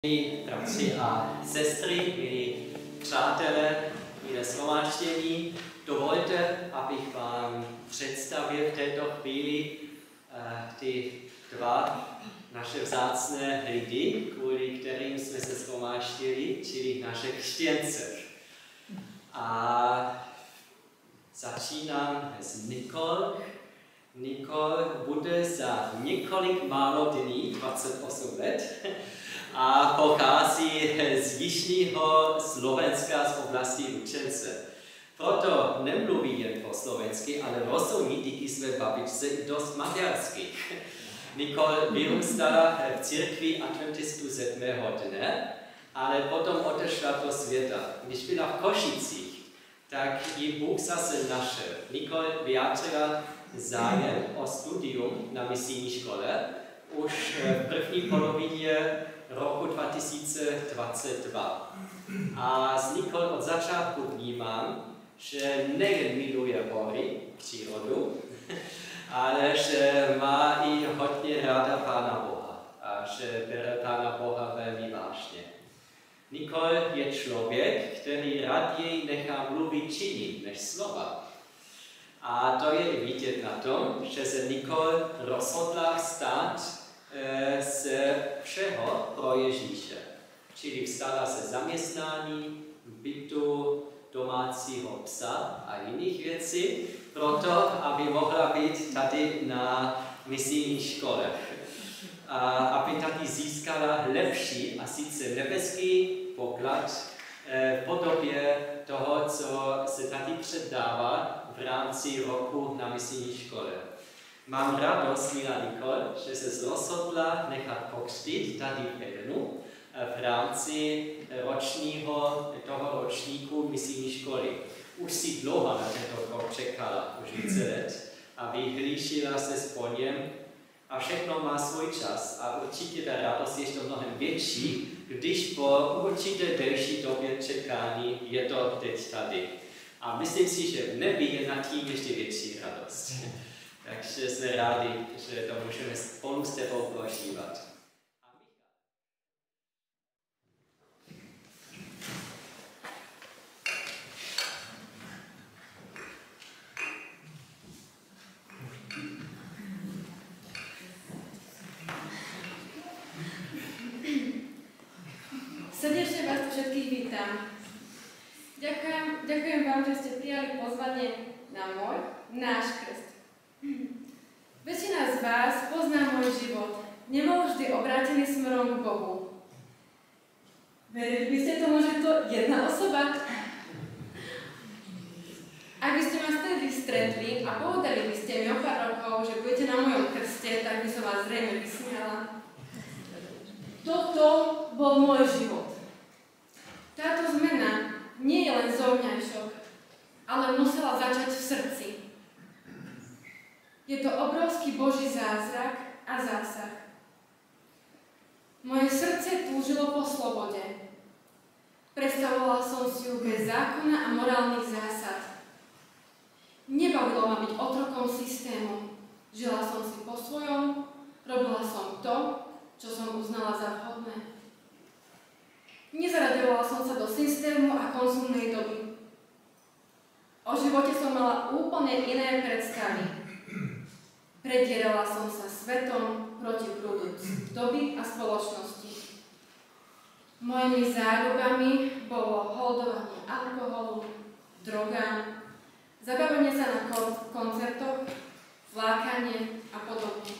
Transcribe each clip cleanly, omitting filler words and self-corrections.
Milí bratři a sestry, milí přátelé, milé shromáždění, dovolte, abych vám představil v této chvíli ty dva naše vzácné lidi, kvůli kterým jsme se shromáždili, čili naše křtěnce. A začínám s Nicole. Nicole bude za několik málo dní, 28 let, a pochází z jižního Slovenska z oblasti Lučence. Proto nemluví jen po slovensky, ale rozumí díky své babičce i dost maďarsky. Nicole vyrůstala v církvi adventistů 7. dne, ale potom odešla do světa. Když byla v Košicích, tak ji Bůh zase našel. Nicole vyjádřila zájem o studium na misijní škole už v první polovině roku 2022. A z Nicole od začátku vnímám, že nejen miluje hory, přírodu, ale že má i hodně ráda Pána Boha a že bere Pána Boha velmi vážně. Nicole je člověk, který raději nechá mluvit činy než slova. A to je i vidět na tom, že se Nicole rozhodla vstát ze všeho pro Ježíše. Čili vstala se zaměstnání, bytu, domácího psa a jiných věcí, proto, aby mohla být tady na misijní škole. A aby tady získala lepší a sice nebeský poklad v podobě toho, co se tady předává v rámci roku na misijní škole. Mám radost, milá Nicole, že se rozhodla nechat pokřtít tady v Edenu v rámci toho ročníku misijní školy. Už si dlouho na tento krok čekala, už více let, a vyhlížila se s poněm a všechno má svůj čas a určitě ta radost je ještě mnohem větší, když po určité delší době čekání je to teď tady. A myslím si, že v nebi je nad tím ještě větší radost. Takže jsme rádi, že to můžeme spolu s tebou prožívat. Srdečne vás tu všetkých vítam. Ďakujem vám, že ste prijali pozvanie na náš krst. Väčšina z vás pozná môj život. Nebol vždy obrátený smerom k Bohu. Verili by ste tomu, že to jedna osoba? Ak by ste ma vtedy stretli a povedali by ste mi o pár rokov, že budete na mojom krste, tak by som vás zrejme vysmiala. Toto bol môj život. Táto zmena nie je len zovňajšok, ale musela začať v srdci. Je to obrovský Boží zázrak a zásah. Moje srdce túžilo po slobode. Predstavovala som si ju bez zákona a morálnych zásad. Nebavilo ma byť otrokom systému. Žila som si po svojom, robila som to, čo som uznala za vhodné. Nezaraďovala som sa do systému a konzumnej doby. O živote som mala úplne iné predstavy. Predierala som sa svetom proti prúdu doby a spoločnosti. Mojimi zárobami bolo holdovanie alkoholu, drogám, zabavenie sa na koncertoch, flákanie a podobne.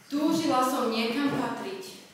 Túžila som niekam patriť.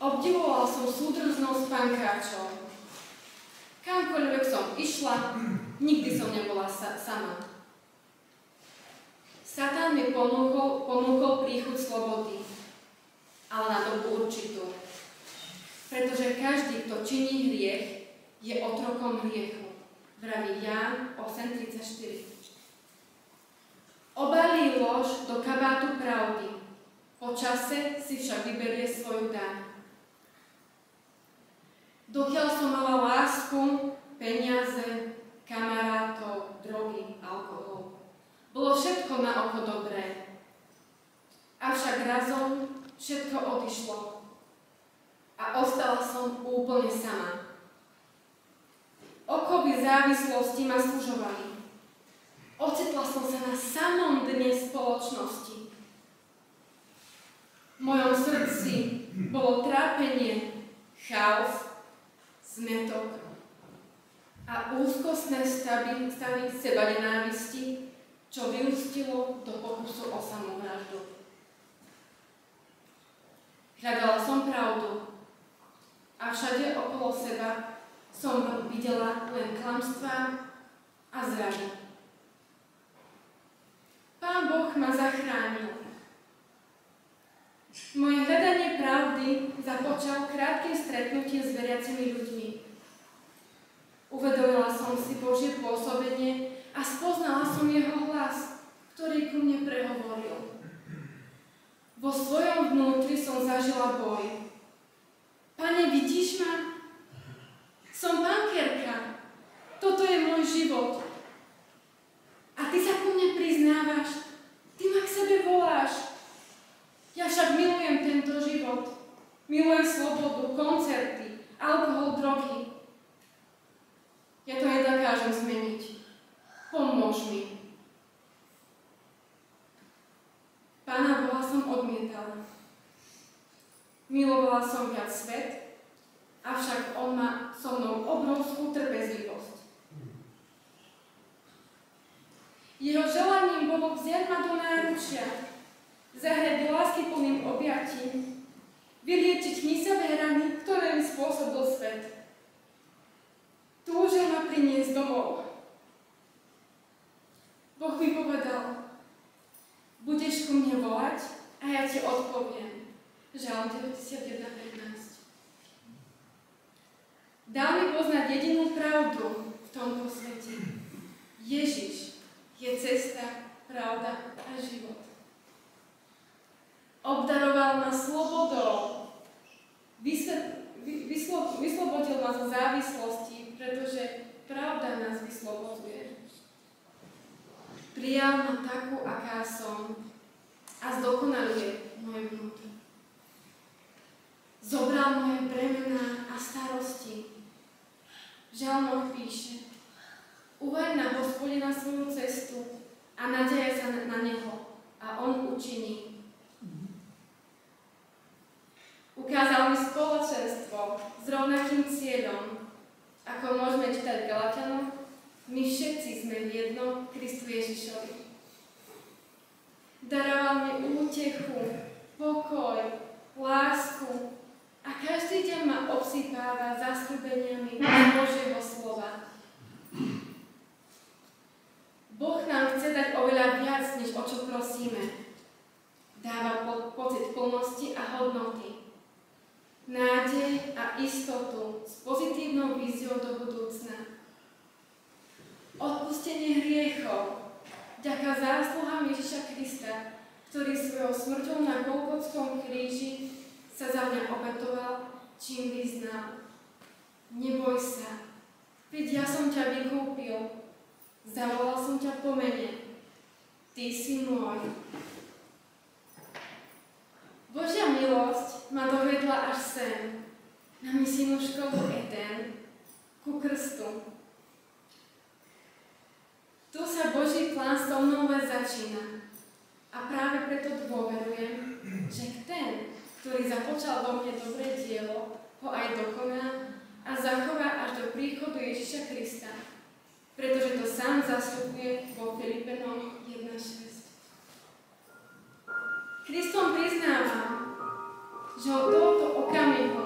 Obdivovala som súdržnosť pankáčov. Kamkoľvek som išla, nikdy som nebola sama. Satan mi ponúkol príchuť slobody, ale na dobu určitú. Pretože každý, kto činí hriech, je otrokom hriechu. Vraví Ján 8.34. Obalí lož do kabátu pravdy. Po čase si však vyberie svoju daň. Dokiaľ som mala lásku, peniaze, kamarátov, drogy, alkohol, bolo všetko na oko dobré. Avšak razom všetko odišlo a ostala som úplne sama. Okovy závislosti ma služovali. Ocitla som sa na samom dne spoločnosti. V mojom srdci bolo trápenie, chaos, zmätok a úzkostné stavy seba nenávisti, čo vyústilo do pokusu o samovraždu. Hľadala som pravdu a všade okolo seba som videla len klamstvá a zradu. Pán Boh ma zachránil. Moje hľadanie pravdy započal krátkym stretnutím s veriacimi ľuďmi. Uvedomila som si Božie pôsobenie a spoznala som jeho hlas, ktorý ku mne prehovoril. Vo svojom vnútri som zažila boj. Pane, vidíš ma? Som bankérka. Toto je môj život. A ty sa ku mne priznávaš. Ty ma k sebe voláš. Ja však milujem tento život. Milujem slobodu, koncerty, alkohol, drogy. Ja to nedokážem zmeniť. Pomôž mi. Pána Boha som odmietala. Milovala som viac svet, avšak on má so mnou obrovskú trpezlivosť. Jeho želaním bolo vziať ma do náručia, zahrať do láskyplným objatím, vyliečiť hnisavé rany, ktoré mi spôsobil svet. Túžil ma priniesť domov. Boh mi povedal, budeš ku mne volať a ja ti odpoviem. Žalm 91:15. Dal mi poznať jedinú pravdu v tomto svete. Ježiš je cesta, pravda a život. Obdaroval ma slobodou. Vyslobodil ma zo závislosti, pretože pravda nás vyslobodzuje. Prijal ma takú, aká som a zdokonaluje moje vnútro. Zobral moje bremená a starosti. Žalmom píše, uvaď na Hospodina svoju cestu a nadejaj sa na Neho a On učiní. Ukázal mi spoločenstvo s rovnakým cieľom, ako môžeme čítať v Galatianoch, my všetci sme jedno Kristu Ježišovi. Daroval mi útechu, pokoj, lásku a každý deň ma obsypáva zasľúbeniami Božieho slova. Boh nám chce dať oveľa viac, než o čo prosíme. Dáva pocit plnosti a hodnoty, nádej a istotu s pozitívnou víziou do budúcna. Odpustenie hriechov, vďaka zásluhám Ježiša Krista, ktorý svojou smrťou na Golgotskom kríži sa za mňa obetoval, čím vyznal. Neboj sa, veď ja som ťa vykúpil, zavolal som ťa po mene, ty si môj. Božia milosť ma dovedla až sem, na misijnú školu Eden, ku krstu. Tu sa Boží plán so mnou začína a práve preto dôverujem, že ten, ktorý započal vo mne dobré dielo, ho aj dokoná a zachová až do príchodu Ježiša Krista, pretože to sám zasľubuje vo Filipenom 1:6. Kristom priznávam, že od tohoto okamihu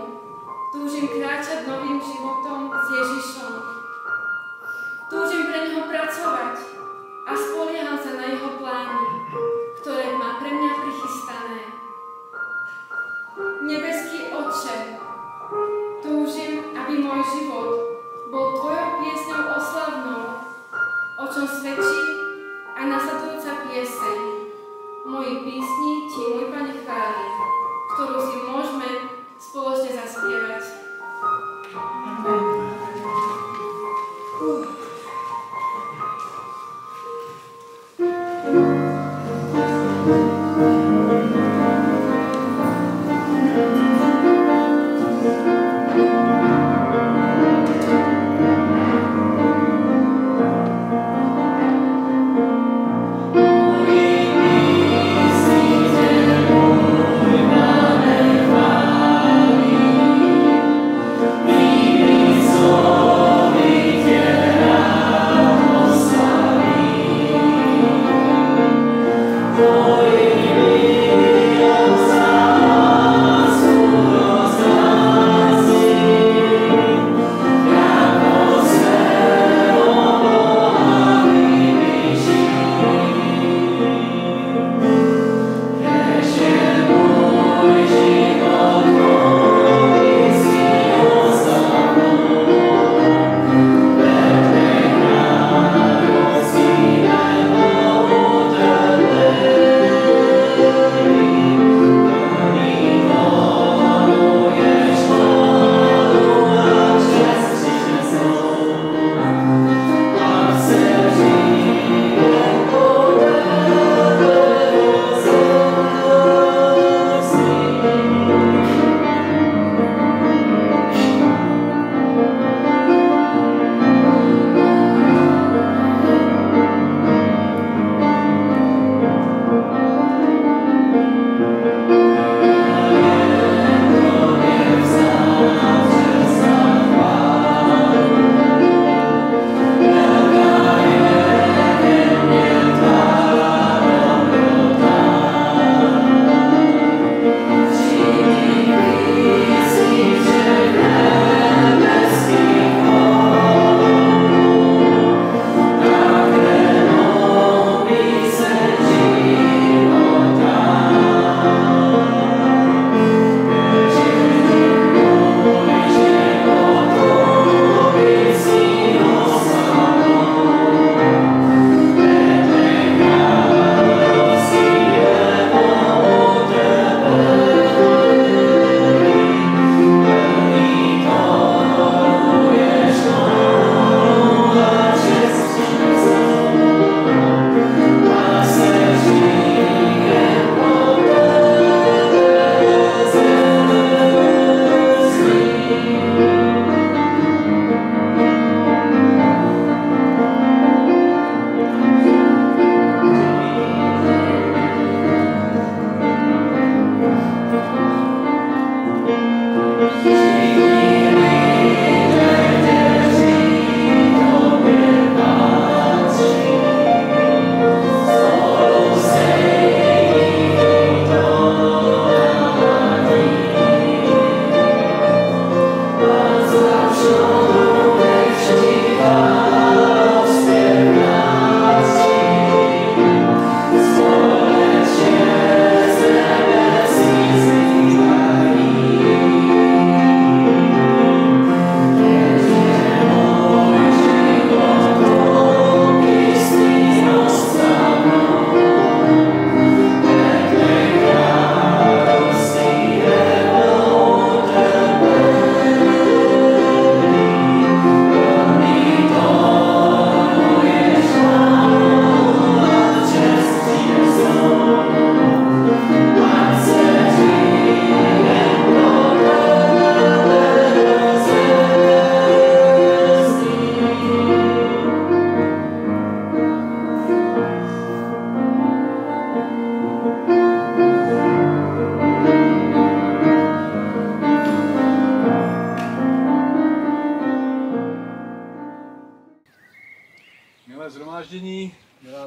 túžim kráčať novým životom s Ježišom. Túžim pre Neho pracovať a spolieham sa na Jeho plány, ktoré má pre mňa prichystané. Nebeský Otče, túžim, aby môj život bol Tvojou piesňou oslavnou, o čom svedčí aj nasledujúca pieseň. Moji písni Ti, môj Pane, chváli, ktorú si môžeme spoločne zaspievať. Amen.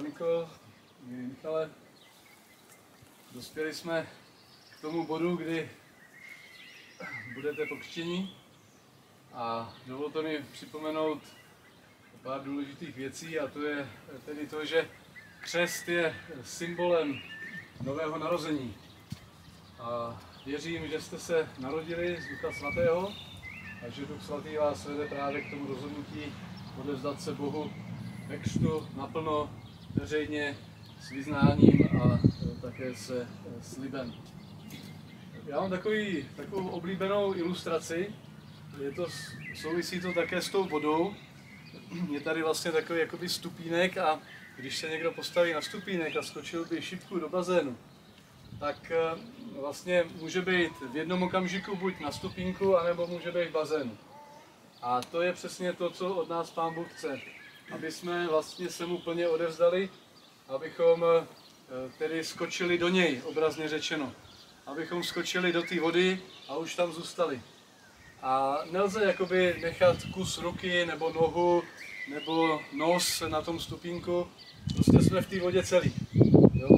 Nikol, Michale, dospěli jsme k tomu bodu, kdy budete pokřtěni a dovolte mi připomenout pár důležitých věcí, a to je tedy to, že křest je symbolem nového narození. A věřím, že jste se narodili z Ducha Svatého a že Duch Svatý vás vede právě k tomu rozhodnutí odevzdat se Bohu ve křtu naplno, veřejně, s vyznáním a také se slibem. Já mám takovou oblíbenou ilustraci, souvisí to také s tou vodou. Je tady vlastně takový jakoby stupínek a když se někdo postaví na stupínek a skočil by šipku do bazénu, tak vlastně může být v jednom okamžiku buď na stupínku, anebo může být v bazénu. A to je přesně to, co od nás Pán Bůh chce. Aby jsme vlastně se mu plně odevzdali, abychom tedy skočili do něj, obrazně řečeno. Abychom skočili do té vody a už tam zůstali. A nelze jakoby nechat kus ruky nebo nohu nebo nos na tom stupínku, prostě jsme v té vodě celý. Jo?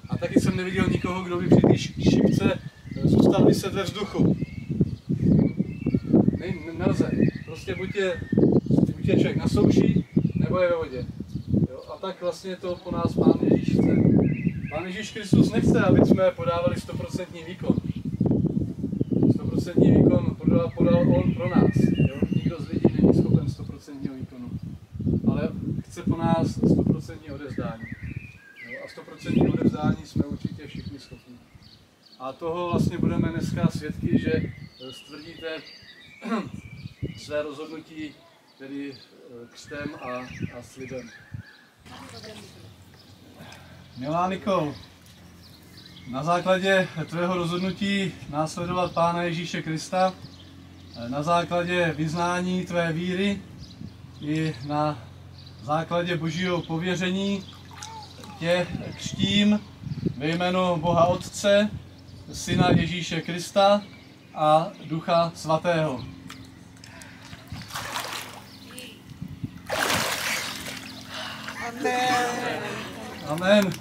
A taky jsem neviděl nikoho, kdo by při té šipce zůstal vyset ve vzduchu. Nelze. Prostě buď je člověk na souši, nebo je ve vodě. Jo? A tak vlastně to po nás Pán Ježíš chce. Pán Ježíš Kristus nechce, aby jsme podávali 100% výkon. 100% výkon podal on pro nás. Jo? Nikdo z lidí není schopen 100% výkonu. Ale chce po nás 100% odevzdání. Jo? A 100% odevzdání jsme určitě všichni schopni. A toho vlastně budeme dneska svědky, že stvrdíte své rozhodnutí, tedy křtem a slibem. Milá Nikol, na základě tvého rozhodnutí následovat Pána Ježíše Krista, na základě vyznání tvé víry i na základě Božího pověření tě křtím ve jméno Boha Otce, Syna Ježíše Krista a Ducha Svatého. Amen. Amen.